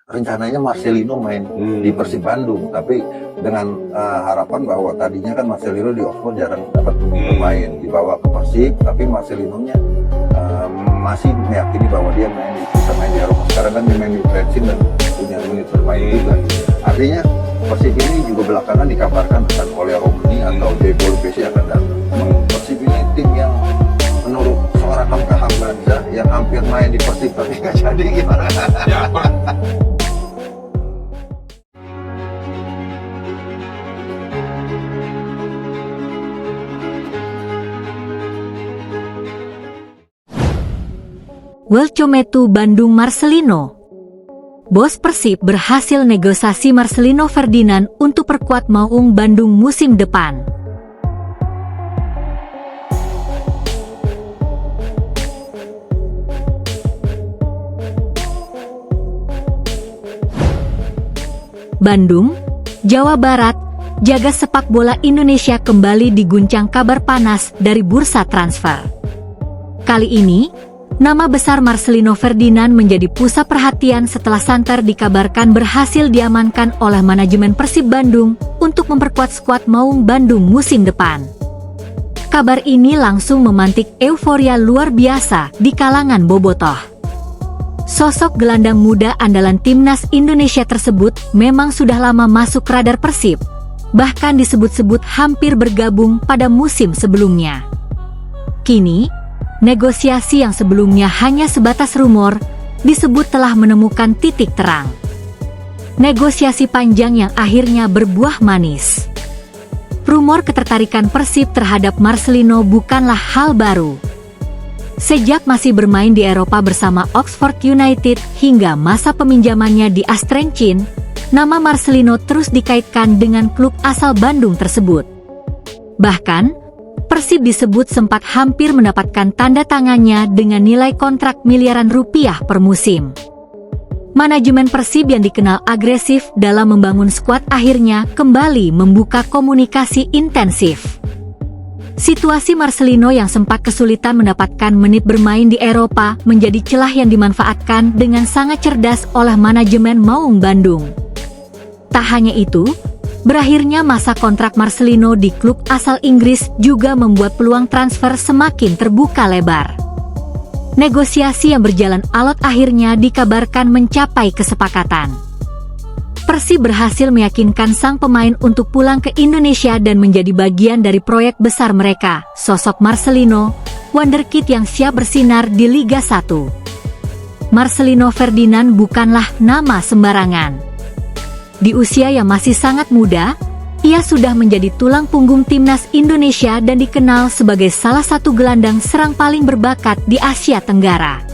rencananya Marcelino main di Persib Bandung, tapi dengan harapan bahwa tadinya kan Marcelino di Oxford jarang dapat bermain, dibawa ke Persib, tapi Marcelino-nya masih meyakini bahwa dia bisa main di Eropa. Sekarang kan dia main di Persib dan punya menit bermain juga. Artinya Persib ini juga belakangan dikabarkan akan oleh Romani atau Debol PC akan datang. Persib ini tim yang menurut seorang Hamka Hamzah yang hampir main di Persib tapi nggak jadi, gimana? Ya, Welcometu Bandung Marcelino. Bos Persib berhasil negosiasi Marcelino Ferdinand untuk perkuat Maung Bandung musim depan. Bandung, Jawa Barat, jagat sepak bola Indonesia kembali diguncang kabar panas dari bursa transfer. Kali ini, nama besar Marcelino Ferdinand menjadi pusat perhatian setelah santer dikabarkan berhasil diamankan oleh manajemen Persib Bandung untuk memperkuat skuad Maung Bandung musim depan. Kabar ini langsung memantik euforia luar biasa di kalangan bobotoh. Sosok gelandang muda andalan timnas Indonesia tersebut memang sudah lama masuk radar Persib, bahkan disebut-sebut hampir bergabung pada musim sebelumnya. Kini, negosiasi yang sebelumnya hanya sebatas rumor, disebut telah menemukan titik terang. Negosiasi panjang yang akhirnya berbuah manis. Rumor ketertarikan Persib terhadap Marcelino bukanlah hal baru. Sejak masih bermain di Eropa bersama Oxford United hingga masa peminjamannya di Astrenchin, nama Marcelino terus dikaitkan dengan klub asal Bandung tersebut. Bahkan, Persib disebut sempat hampir mendapatkan tanda tangannya dengan nilai kontrak miliaran rupiah per musim. Manajemen Persib yang dikenal agresif dalam membangun skuad akhirnya kembali membuka komunikasi intensif. Situasi Marcelino yang sempat kesulitan mendapatkan menit bermain di Eropa menjadi celah yang dimanfaatkan dengan sangat cerdas oleh manajemen Maung Bandung. Tak hanya itu, berakhirnya masa kontrak Marcelino di klub asal Inggris juga membuat peluang transfer semakin terbuka lebar. Negosiasi yang berjalan alot akhirnya dikabarkan mencapai kesepakatan. Persib berhasil meyakinkan sang pemain untuk pulang ke Indonesia dan menjadi bagian dari proyek besar mereka, sosok Marcelino, wonderkid yang siap bersinar di Liga 1. Marcelino Ferdinand bukanlah nama sembarangan. Di usia yang masih sangat muda, ia sudah menjadi tulang punggung timnas Indonesia dan dikenal sebagai salah satu gelandang serang paling berbakat di Asia Tenggara.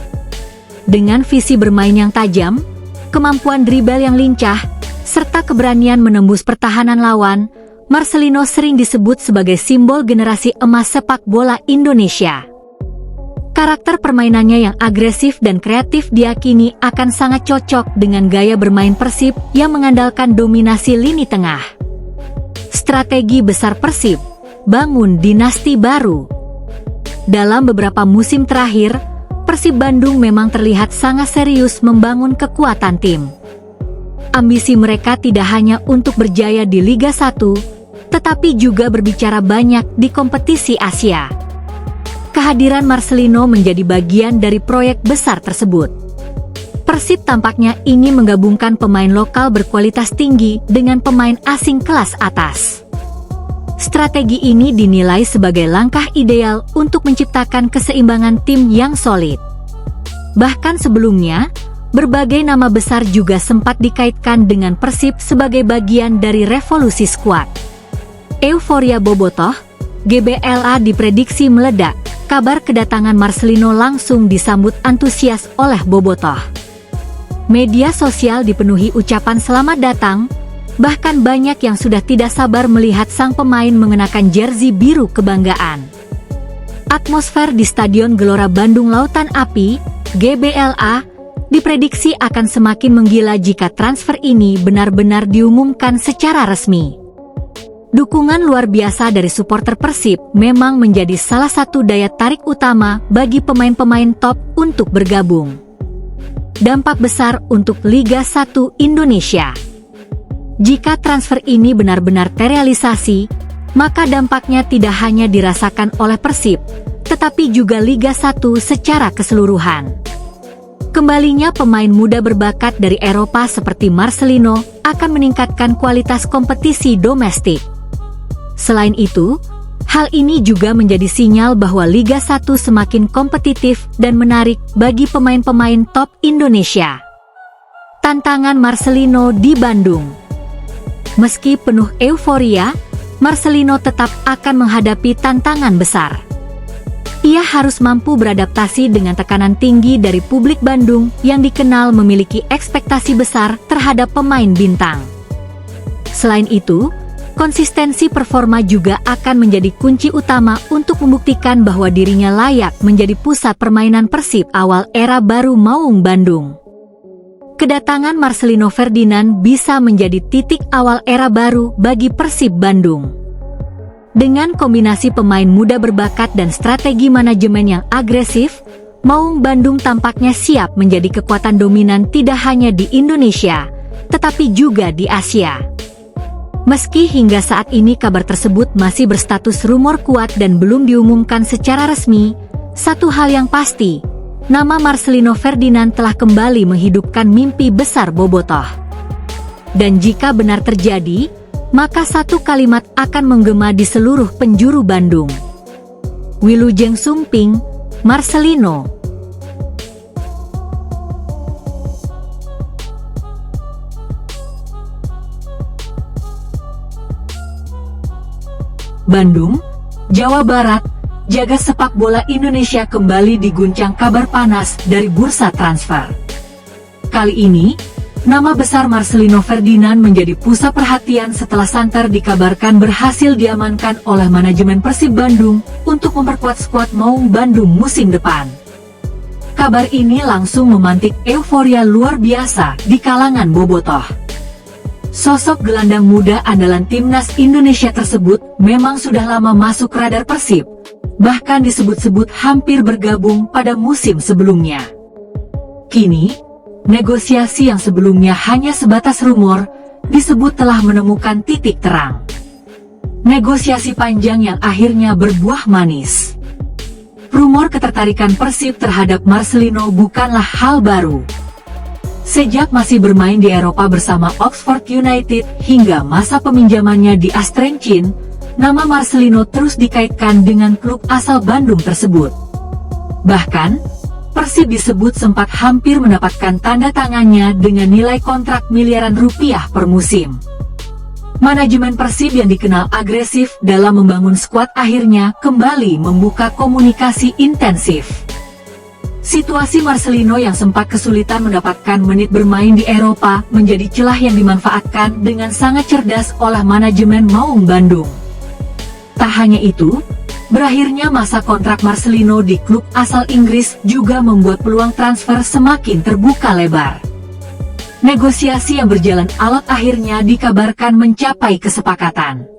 Dengan visi bermain yang tajam, kemampuan dribble yang lincah, serta keberanian menembus pertahanan lawan, Marcelino sering disebut sebagai simbol generasi emas sepak bola Indonesia. Karakter permainannya yang agresif dan kreatif diyakini akan sangat cocok dengan gaya bermain Persib yang mengandalkan dominasi lini tengah. Strategi besar Persib, bangun dinasti baru. Dalam beberapa musim terakhir, Persib Bandung memang terlihat sangat serius membangun kekuatan tim. Ambisi mereka tidak hanya untuk berjaya di Liga 1, tetapi juga berbicara banyak di kompetisi Asia. Kehadiran Marcelino menjadi bagian dari proyek besar tersebut. Persib tampaknya ingin menggabungkan pemain lokal berkualitas tinggi dengan pemain asing kelas atas. Strategi ini dinilai sebagai langkah ideal untuk menciptakan keseimbangan tim yang solid. Bahkan sebelumnya, berbagai nama besar juga sempat dikaitkan dengan Persib sebagai bagian dari revolusi skuad. Euforia bobotoh, GBLA diprediksi meledak. Kabar kedatangan Marcelino langsung disambut antusias oleh bobotoh. Media sosial dipenuhi ucapan selamat datang, bahkan banyak yang sudah tidak sabar melihat sang pemain mengenakan jersey biru kebanggaan. Atmosfer di Stadion Gelora Bandung Lautan Api, GBLA, diprediksi akan semakin menggila jika transfer ini benar-benar diumumkan secara resmi. Dukungan luar biasa dari supporter Persib memang menjadi salah satu daya tarik utama bagi pemain-pemain top untuk bergabung. dampak besar untuk Liga 1 Indonesia. Jika transfer ini benar-benar terrealisasi, maka dampaknya tidak hanya dirasakan oleh Persib, tetapi juga Liga 1 secara keseluruhan. Kembalinya pemain muda berbakat dari Eropa seperti Marcelino akan meningkatkan kualitas kompetisi domestik. Selain itu, hal ini juga menjadi sinyal bahwa Liga 1 semakin kompetitif dan menarik bagi pemain-pemain top Indonesia. Tantangan Marcelino di Bandung. Meski penuh euforia, Marcelino tetap akan menghadapi tantangan besar. Ia harus mampu beradaptasi dengan tekanan tinggi dari publik Bandung yang dikenal memiliki ekspektasi besar terhadap pemain bintang. Selain itu, konsistensi performa juga akan menjadi kunci utama untuk membuktikan bahwa dirinya layak menjadi pusat permainan Persib awal era baru Maung Bandung. Kedatangan Marcelino Ferdinand bisa menjadi titik awal era baru bagi Persib Bandung. Dengan kombinasi pemain muda berbakat dan strategi manajemen yang agresif, Maung Bandung tampaknya siap menjadi kekuatan dominan tidak hanya di Indonesia, tetapi juga di Asia. Meski hingga saat ini kabar tersebut masih berstatus rumor kuat dan belum diumumkan secara resmi, satu hal yang pasti, nama Marcelino Ferdinand telah kembali menghidupkan mimpi besar Bobotoh. Dan jika benar terjadi, maka satu kalimat akan menggema di seluruh penjuru Bandung. Wilujeng Sumping, Marcelino. Bandung, Jawa Barat, jagat sepak bola Indonesia kembali diguncang kabar panas dari bursa transfer. Kali ini, nama besar Marcelino Ferdinand menjadi pusat perhatian setelah santer dikabarkan berhasil diamankan oleh manajemen Persib Bandung untuk memperkuat skuad Maung Bandung musim depan. Kabar ini langsung memantik euforia luar biasa di kalangan Bobotoh. Sosok gelandang muda andalan timnas Indonesia tersebut memang sudah lama masuk radar Persib, bahkan disebut-sebut hampir bergabung pada musim sebelumnya. Kini, negosiasi yang sebelumnya hanya sebatas rumor, disebut telah menemukan titik terang. Negosiasi panjang yang akhirnya berbuah manis. Rumor ketertarikan Persib terhadap Marcelino bukanlah hal baru. Sejak masih bermain di Eropa bersama Oxford United hingga masa peminjamannya di Astrenchin, nama Marcelino terus dikaitkan dengan klub asal Bandung tersebut. Bahkan, Persib disebut sempat hampir mendapatkan tanda tangannya dengan nilai kontrak miliaran rupiah per musim. Manajemen Persib yang dikenal agresif dalam membangun skuad akhirnya kembali membuka komunikasi intensif. Situasi Marcelino yang sempat kesulitan mendapatkan menit bermain di Eropa menjadi celah yang dimanfaatkan dengan sangat cerdas oleh manajemen Maung Bandung. Tak hanya itu, berakhirnya masa kontrak Marcelino di klub asal Inggris juga membuat peluang transfer semakin terbuka lebar. Negosiasi yang berjalan alot akhirnya dikabarkan mencapai kesepakatan.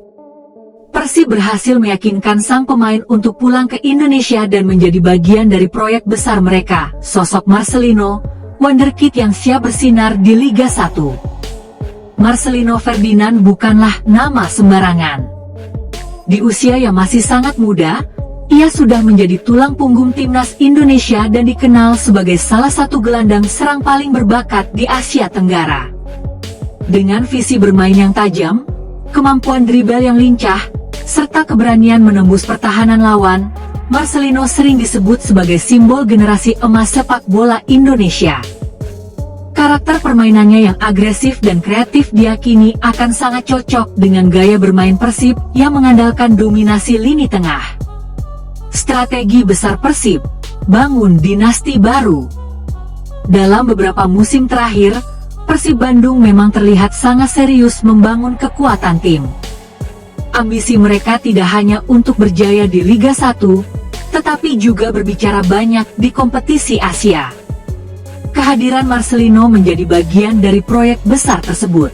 Persib berhasil meyakinkan sang pemain untuk pulang ke Indonesia dan menjadi bagian dari proyek besar mereka, sosok Marcelino, wonderkid yang siap bersinar di Liga 1. Marcelino Ferdinand bukanlah nama sembarangan. Di usia yang masih sangat muda, ia sudah menjadi tulang punggung timnas Indonesia dan dikenal sebagai salah satu gelandang serang paling berbakat di Asia Tenggara. Dengan visi bermain yang tajam, kemampuan dribble yang lincah, serta keberanian menembus pertahanan lawan, Marcelino sering disebut sebagai simbol generasi emas sepak bola Indonesia. Karakter permainannya yang agresif dan kreatif diyakini akan sangat cocok dengan gaya bermain Persib yang mengandalkan dominasi lini tengah. Strategi besar Persib, bangun dinasti baru. Dalam beberapa musim terakhir, Persib Bandung memang terlihat sangat serius membangun kekuatan tim. Ambisi mereka tidak hanya untuk berjaya di Liga 1, tetapi juga berbicara banyak di kompetisi Asia. Kehadiran Marcelino menjadi bagian dari proyek besar tersebut.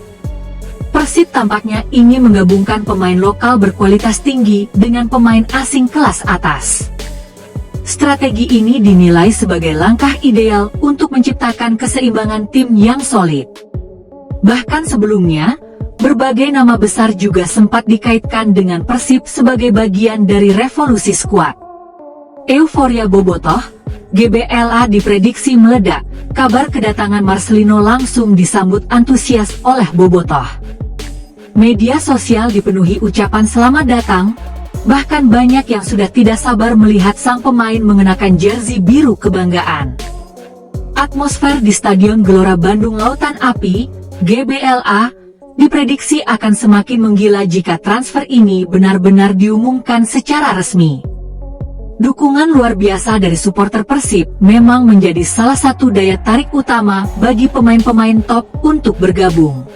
Persib tampaknya ingin menggabungkan pemain lokal berkualitas tinggi dengan pemain asing kelas atas. Strategi ini dinilai sebagai langkah ideal untuk menciptakan keseimbangan tim yang solid. Bahkan sebelumnya, berbagai nama besar juga sempat dikaitkan dengan Persib sebagai bagian dari revolusi skuad. Euforia bobotoh, GBLA diprediksi meledak. Kabar kedatangan Marcelino langsung disambut antusias oleh bobotoh. Media sosial dipenuhi ucapan selamat datang. Bahkan banyak yang sudah tidak sabar melihat sang pemain mengenakan jersey biru kebanggaan. Atmosfer di Stadion Gelora Bandung Lautan Api, GBLA, diprediksi akan semakin menggila jika transfer ini benar-benar diumumkan secara resmi. Dukungan luar biasa dari supporter Persib memang menjadi salah satu daya tarik utama bagi pemain-pemain top untuk bergabung.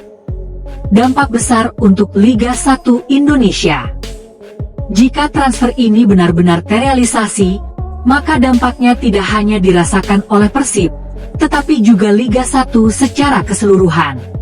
Dampak besar untuk Liga 1 Indonesia. Jika transfer ini benar-benar terrealisasi, maka dampaknya tidak hanya dirasakan oleh Persib, tetapi juga Liga 1 secara keseluruhan.